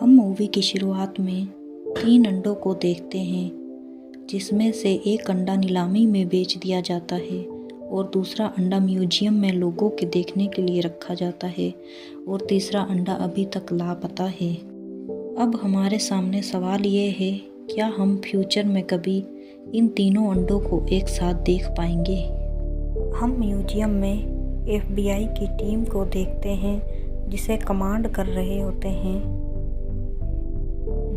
हम मूवी की शुरुआत में 3 अंडों को देखते हैं, जिसमें से एक अंडा नीलामी में बेच दिया जाता है और दूसरा अंडा म्यूजियम में लोगों के देखने के लिए रखा जाता है और तीसरा अंडा अभी तक लापता है। अब हमारे सामने सवाल ये है, क्या हम फ्यूचर में कभी इन तीनों अंडों को एक साथ देख पाएंगे? हम म्यूजियम में FBI की टीम को देखते हैं, जिसे कमांड कर रहे होते हैं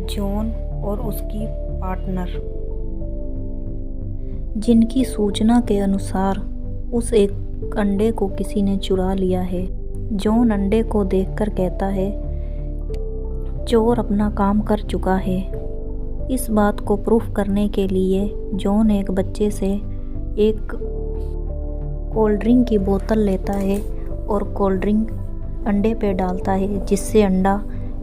जॉन और उसकी पार्टनर, जिनकी सूचना के अनुसार उस एक अंडे को किसी ने चुरा लिया है। जॉन अंडे को देखकर कहता है, चोर अपना काम कर चुका है। इस बात को प्रूफ करने के लिए जॉन एक बच्चे से एक कोल्ड ड्रिंक की बोतल लेता है और कोल्ड ड्रिंक अंडे पे डालता है, जिससे अंडा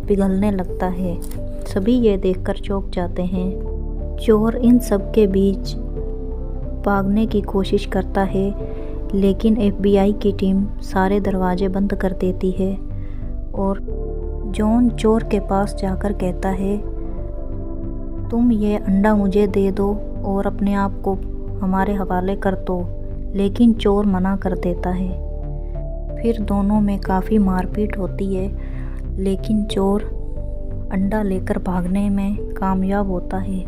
पिघलने लगता है। सभी ये देखकर चौंक जाते हैं। चोर इन सब के बीच भागने की कोशिश करता है, लेकिन FBI की टीम सारे दरवाजे बंद कर देती है और जॉन चोर के पास जाकर कहता है, तुम ये अंडा मुझे दे दो और अपने आप को हमारे हवाले कर दो। लेकिन चोर मना कर देता है। फिर दोनों में काफ़ी मारपीट होती है, लेकिन चोर अंडा लेकर भागने में कामयाब होता है।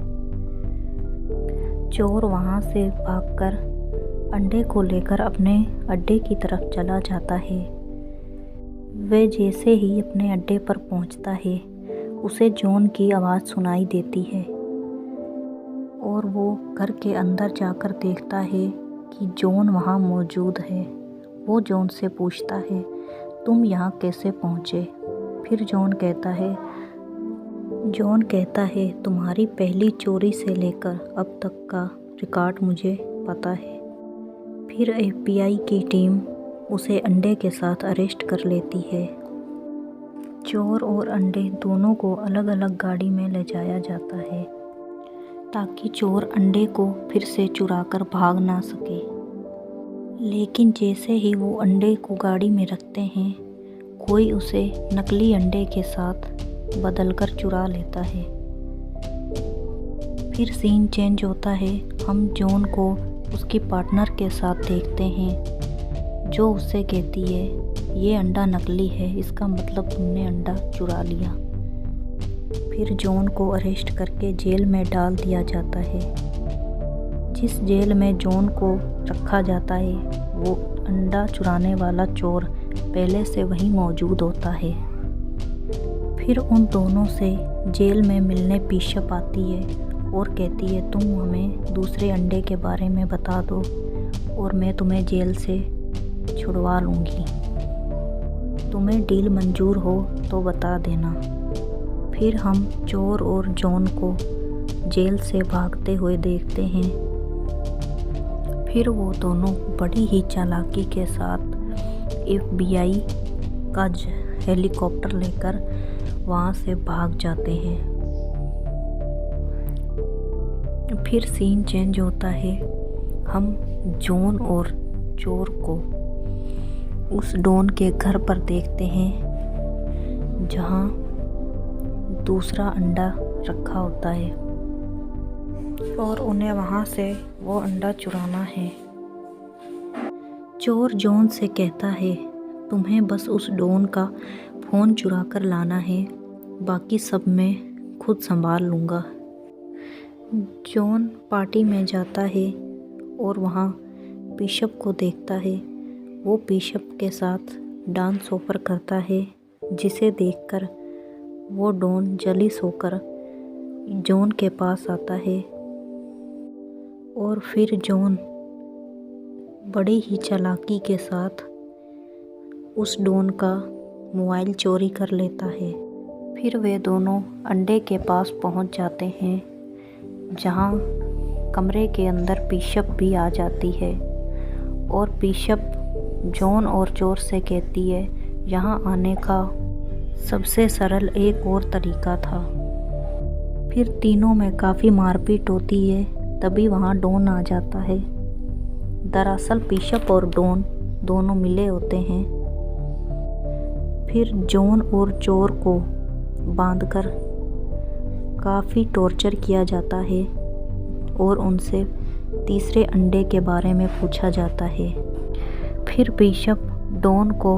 चोर वहाँ से भागकर अंडे को लेकर अपने अड्डे की तरफ चला जाता है। वह जैसे ही अपने अड्डे पर पहुँचता है, उसे जॉन की आवाज़ सुनाई देती है और वो घर के अंदर जाकर देखता है कि जॉन वहाँ मौजूद है। वो जॉन से पूछता है, तुम यहाँ कैसे पहुँचे? फिर जॉन कहता है, तुम्हारी पहली चोरी से लेकर अब तक का रिकॉर्ड मुझे पता है। फिर FBI की टीम उसे अंडे के साथ अरेस्ट कर लेती है। चोर और अंडे दोनों को अलग अलग गाड़ी में ले जाया जाता है, ताकि चोर अंडे को फिर से चुराकर भाग ना सके। लेकिन जैसे ही वो अंडे को गाड़ी में रखते हैं, कोई उसे नकली अंडे के साथ बदलकर चुरा लेता है। फिर सीन चेंज होता है। हम जॉन को उसकी पार्टनर के साथ देखते हैं, जो उससे कहती है, ये अंडा नकली है, इसका मतलब तुमने अंडा चुरा लिया। फिर जॉन को अरेस्ट करके जेल में डाल दिया जाता है। जिस जेल में जॉन को रखा जाता है, वो अंडा चुराने वाला चोर पहले से वहीं मौजूद होता है। फिर उन दोनों से जेल में मिलने बिशप आती है और कहती है, तुम हमें दूसरे अंडे के बारे में बता दो और मैं तुम्हें जेल से छुड़वा लूँगी। तुम्हें डील मंजूर हो तो बता देना। फिर हम चोर और जॉन को जेल से भागते हुए देखते हैं। फिर वो दोनों बड़ी ही चालाकी के साथ FBI का हेलीकॉप्टर लेकर वहाँ से भाग जाते हैं। फिर सीन चेंज होता है। हम जॉन और चोर को उस डॉन के घर पर देखते हैं, जहाँ दूसरा अंडा रखा होता है और उन्हें वहाँ से वो अंडा चुराना है। चोर जॉन से कहता है, तुम्हें बस उस डॉन का फ़ोन चुरा कर लाना है, बाकी सब मैं खुद संभाल लूँगा। जॉन पार्टी में जाता है और वहाँ बिशप को देखता है। वो बिशप के साथ डांस ऑफर करता है, जिसे देखकर वो डॉन जलीस होकर जॉन के पास आता है और फिर जॉन बड़ी ही चालाकी के साथ उस डॉन का मोबाइल चोरी कर लेता है। फिर वे दोनों अंडे के पास पहुंच जाते हैं, जहां कमरे के अंदर बिशप भी आ जाती है और बिशप जॉन और चोर से कहती है, यहाँ आने का सबसे सरल एक और तरीका था। फिर तीनों में काफ़ी मारपीट होती है। तभी वहाँ डॉन आ जाता है। दरअसल बिशप और डॉन दोनों मिले होते हैं। फिर जॉन और चोर को बांधकर काफ़ी टॉर्चर किया जाता है और उनसे तीसरे अंडे के बारे में पूछा जाता है। फिर बिशप डॉन को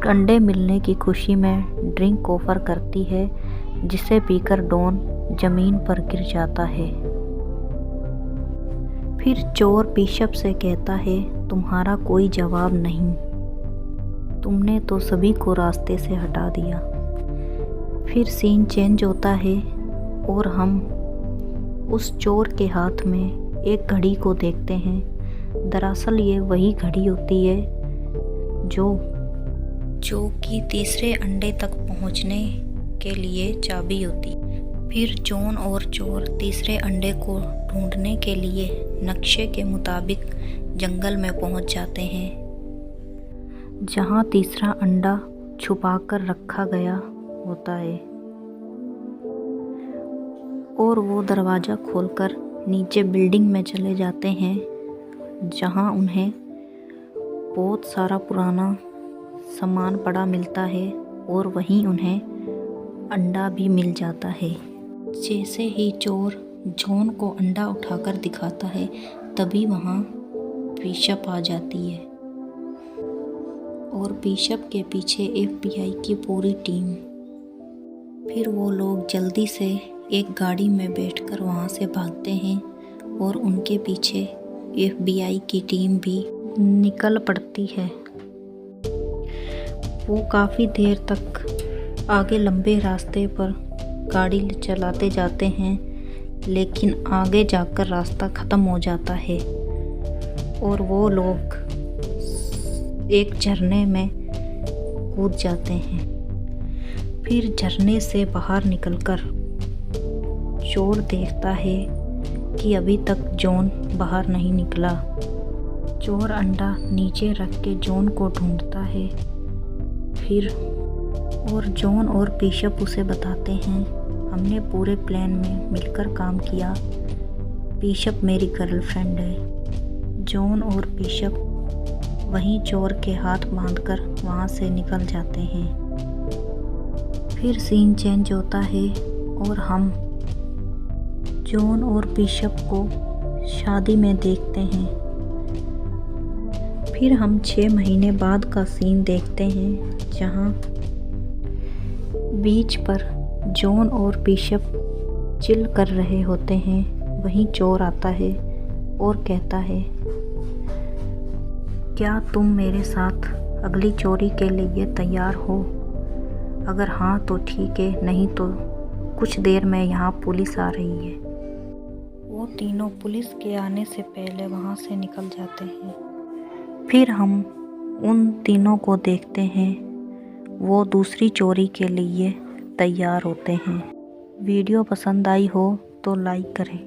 अंडे मिलने की खुशी में ड्रिंक ऑफर करती है, जिसे पीकर डॉन ज़मीन पर गिर जाता है। फिर चोर बिशप से कहता है, तुम्हारा कोई जवाब नहीं, तुमने तो सभी को रास्ते से हटा दिया। फिर सीन चेंज होता है और हम उस चोर के हाथ में एक घड़ी को देखते हैं। दरअसल ये वही घड़ी होती है जो कि तीसरे अंडे तक पहुंचने के लिए चाबी होती। फिर जॉन और चोर तीसरे अंडे को ढूंढने के लिए नक्शे के मुताबिक जंगल में पहुंच जाते हैं, जहां तीसरा अंडा छुपाकर रखा गया होता है। और वो दरवाज़ा खोलकर नीचे बिल्डिंग में चले जाते हैं, जहां उन्हें बहुत सारा पुराना सामान पड़ा मिलता है और वहीं उन्हें अंडा भी मिल जाता है। जैसे ही चोर जॉन को अंडा उठाकर दिखाता है, तभी वहाँ बिशप आ जाती है और बिशप के पीछे FBI की पूरी टीम। फिर वो लोग जल्दी से एक गाड़ी में बैठकर वहाँ से भागते हैं और उनके पीछे FBI की टीम भी निकल पड़ती है। वो काफ़ी देर तक आगे लंबे रास्ते पर गाड़ी चलाते जाते हैं, लेकिन आगे जाकर रास्ता ख़त्म हो जाता है और वो लोग एक झरने में कूद जाते हैं। फिर झरने से बाहर निकलकर चोर देखता है कि अभी तक जॉन बाहर नहीं निकला। चोर अंडा नीचे रख के जॉन को ढूंढता है। फिर और जॉन और बिशप उसे बताते हैं, हमने पूरे प्लान में मिलकर काम किया। बिशप मेरी गर्लफ्रेंड है। जॉन और बिशप वहीं चोर के हाथ बांधकर वहाँ से निकल जाते हैं। फिर सीन चेंज होता है और हम जॉन और बिशप को शादी में देखते हैं। फिर हम 6 महीने बाद का सीन देखते हैं, जहाँ बीच पर जॉन और बिशप चिल कर रहे होते हैं। वहीं चोर आता है और कहता है, क्या तुम मेरे साथ अगली चोरी के लिए तैयार हो? अगर हाँ तो ठीक है, नहीं तो कुछ देर में यहाँ पुलिस आ रही है। वो तीनों पुलिस के आने से पहले वहाँ से निकल जाते हैं। फिर हम उन तीनों को देखते हैं, वो दूसरी चोरी के लिए तैयार होते हैं। वीडियो पसंद आई हो तो लाइक करें।